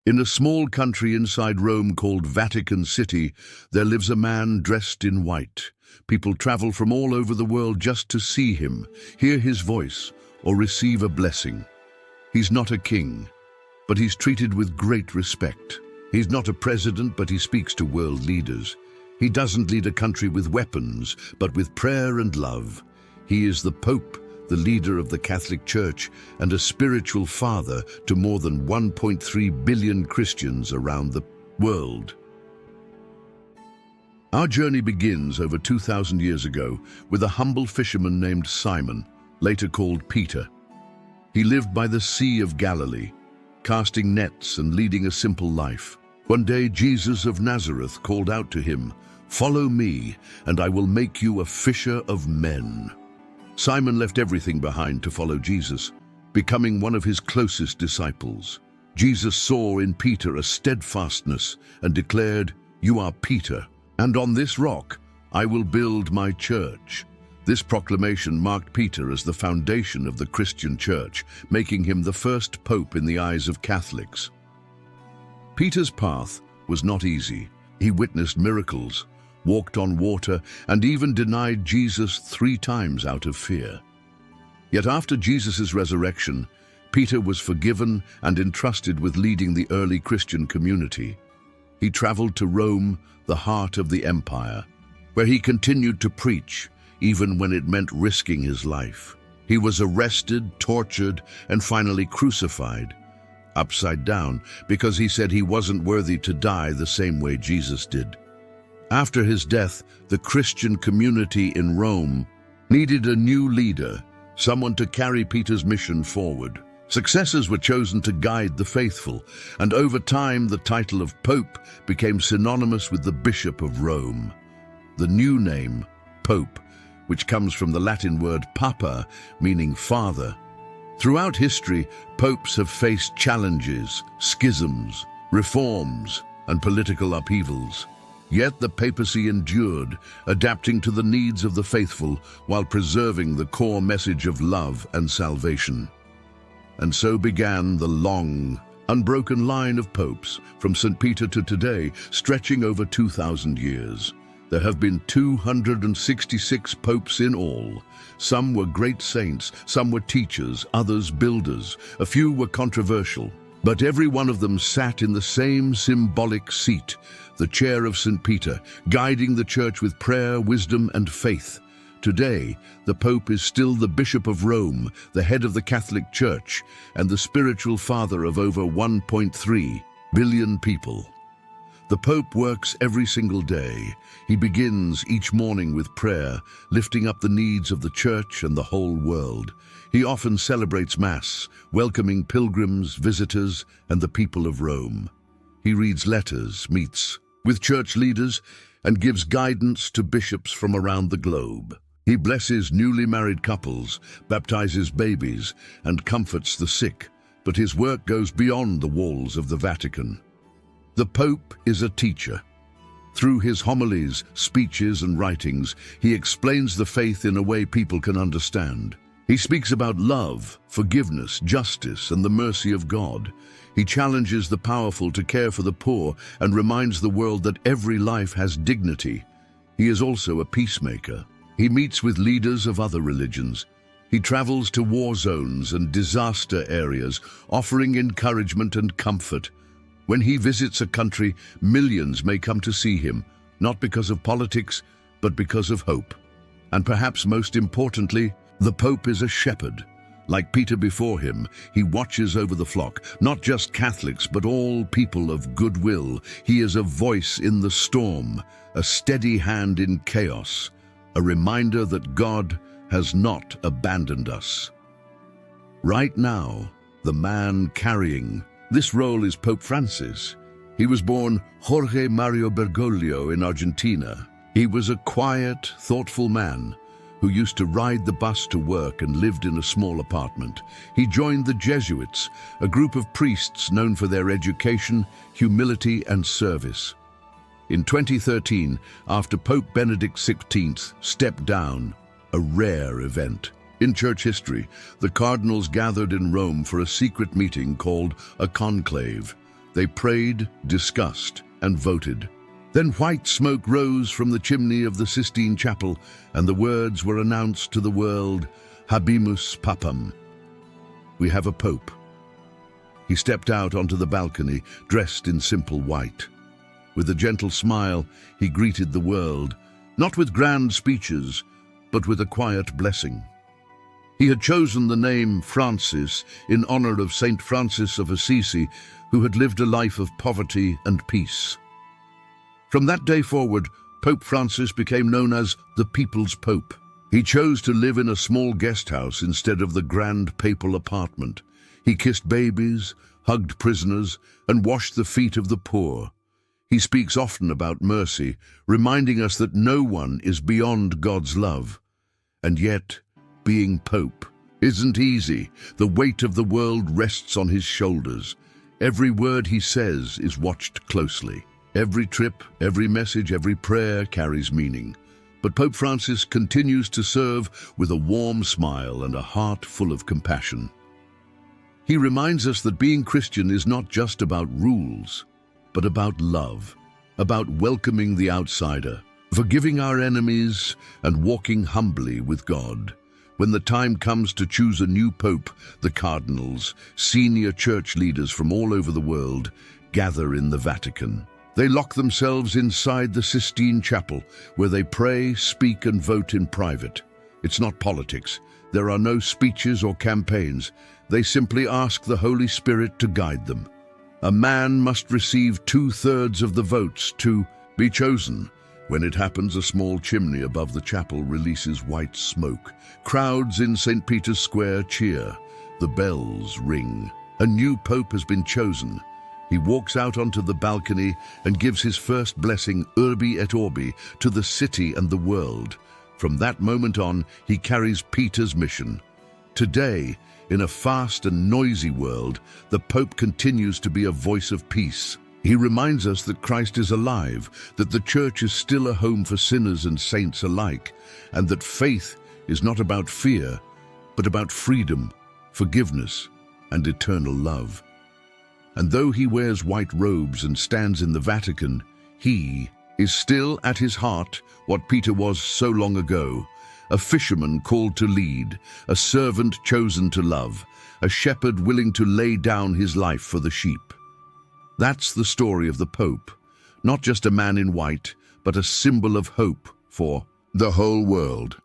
In a small country inside Rome called Vatican City, there lives a man dressed in white. People travel from all over the world just to see him, hear his voice, or receive a blessing. He's not a king, but he's treated with great respect. He's not a president, but he speaks to world leaders. He doesn't lead a country with weapons, but with prayer and love. He is the Pope, the leader of the Catholic Church, and a spiritual father to more than 1.3 billion Christians around the world. Our journey begins over 2,000 years ago with a humble fisherman named Simon, later called Peter. He lived by the Sea of Galilee, casting nets and leading a simple life. One day, Jesus of Nazareth called out to him, "Follow me, and I will make you a fisher of men." Simon left everything behind to follow Jesus, becoming one of his closest disciples. Jesus saw in Peter a steadfastness and declared, "You are Peter, and on this rock I will build my church." This proclamation marked Peter as the foundation of the Christian church, making him the first pope in the eyes of Catholics. Peter's path was not easy. He witnessed miracles, walked on water, and even denied Jesus 3 times out of fear. Yet after Jesus' resurrection, Peter was forgiven and entrusted with leading the early Christian community. He traveled to Rome, the heart of the empire, where he continued to preach, even when it meant risking his life. He was arrested, tortured, and finally crucified, upside down, because he said he wasn't worthy to die the same way Jesus did. After his death, the Christian community in Rome needed a new leader, someone to carry Peter's mission forward. Successors were chosen to guide the faithful, and over time the title of Pope became synonymous with the Bishop of Rome. The new name, Pope, which comes from the Latin word papa, meaning father. Throughout history, popes have faced challenges, schisms, reforms, and political upheavals. Yet the papacy endured, adapting to the needs of the faithful while preserving the core message of love and salvation. And so began the long, unbroken line of popes, from St. Peter to today, stretching over 2,000 years. There have been 266 popes in all. Some were great saints, some were teachers, others builders, a few were controversial. But every one of them sat in the same symbolic seat, the chair of St. Peter, guiding the church with prayer, wisdom, and faith. Today, the Pope is still the Bishop of Rome, the head of the Catholic Church, and the spiritual father of over 1.3 billion people. The Pope works every single day. He begins each morning with prayer, lifting up the needs of the Church and the whole world. He often celebrates Mass, welcoming pilgrims, visitors, and the people of Rome. He reads letters, meets with church leaders, and gives guidance to bishops from around the globe. He blesses newly married couples, baptizes babies, and comforts the sick, but his work goes beyond the walls of the Vatican. The Pope is a teacher. Through his homilies, speeches, and writings, he explains the faith in a way people can understand. He speaks about love, forgiveness, justice, and the mercy of God. He challenges the powerful to care for the poor and reminds the world that every life has dignity. He is also a peacemaker. He meets with leaders of other religions. He travels to war zones and disaster areas, offering encouragement and comfort. When he visits a country, millions may come to see him, not because of politics, but because of hope. And perhaps most importantly, the Pope is a shepherd. Like Peter before him, he watches over the flock, not just Catholics, but all people of goodwill. He is a voice in the storm, a steady hand in chaos, a reminder that God has not abandoned us. Right now, the man carrying this role is Pope Francis. He was born Jorge Mario Bergoglio in Argentina. He was a quiet, thoughtful man who used to ride the bus to work and lived in a small apartment. He joined the Jesuits, a group of priests known for their education, humility, and service. In 2013, after Pope Benedict XVI stepped down, a rare event. In church history, the cardinals gathered in Rome for a secret meeting called a conclave. They prayed, discussed, and voted. Then white smoke rose from the chimney of the Sistine Chapel, and the words were announced to the world, Habemus Papam. We have a pope. He stepped out onto the balcony, dressed in simple white. With a gentle smile, he greeted the world, not with grand speeches, but with a quiet blessing. He had chosen the name Francis in honor of Saint Francis of Assisi, who had lived a life of poverty and peace. From that day forward, Pope Francis became known as the People's Pope. He chose to live in a small guest house instead of the grand papal apartment. He kissed babies, hugged prisoners, and washed the feet of the poor. He speaks often about mercy, reminding us that no one is beyond God's love. And yet, being Pope isn't easy. The weight of the world rests on his shoulders. Every word he says is watched closely. Every trip, every message, every prayer carries meaning. But Pope Francis continues to serve with a warm smile and a heart full of compassion. He reminds us that being Christian is not just about rules, but about love, about welcoming the outsider, forgiving our enemies, and walking humbly with God. When the time comes to choose a new pope, the cardinals, senior church leaders from all over the world, gather in the Vatican. They lock themselves inside the Sistine Chapel, where they pray, speak, and vote in private. It's not politics. There are no speeches or campaigns. They simply ask the Holy Spirit to guide them. A man must receive 2/3 of the votes to be chosen. When it happens, a small chimney above the chapel releases white smoke. Crowds in St. Peter's Square cheer. The bells ring. A new pope has been chosen. He walks out onto the balcony and gives his first blessing, Urbi et Orbi, to the city and the world. From that moment on, he carries Peter's mission. Today, in a fast and noisy world, the Pope continues to be a voice of peace. He reminds us that Christ is alive, that the Church is still a home for sinners and saints alike, and that faith is not about fear, but about freedom, forgiveness, and eternal love. And though he wears white robes and stands in the Vatican, he is still at his heart what Peter was so long ago, a fisherman called to lead, a servant chosen to love, a shepherd willing to lay down his life for the sheep. That's the story of the Pope, not just a man in white, but a symbol of hope for the whole world.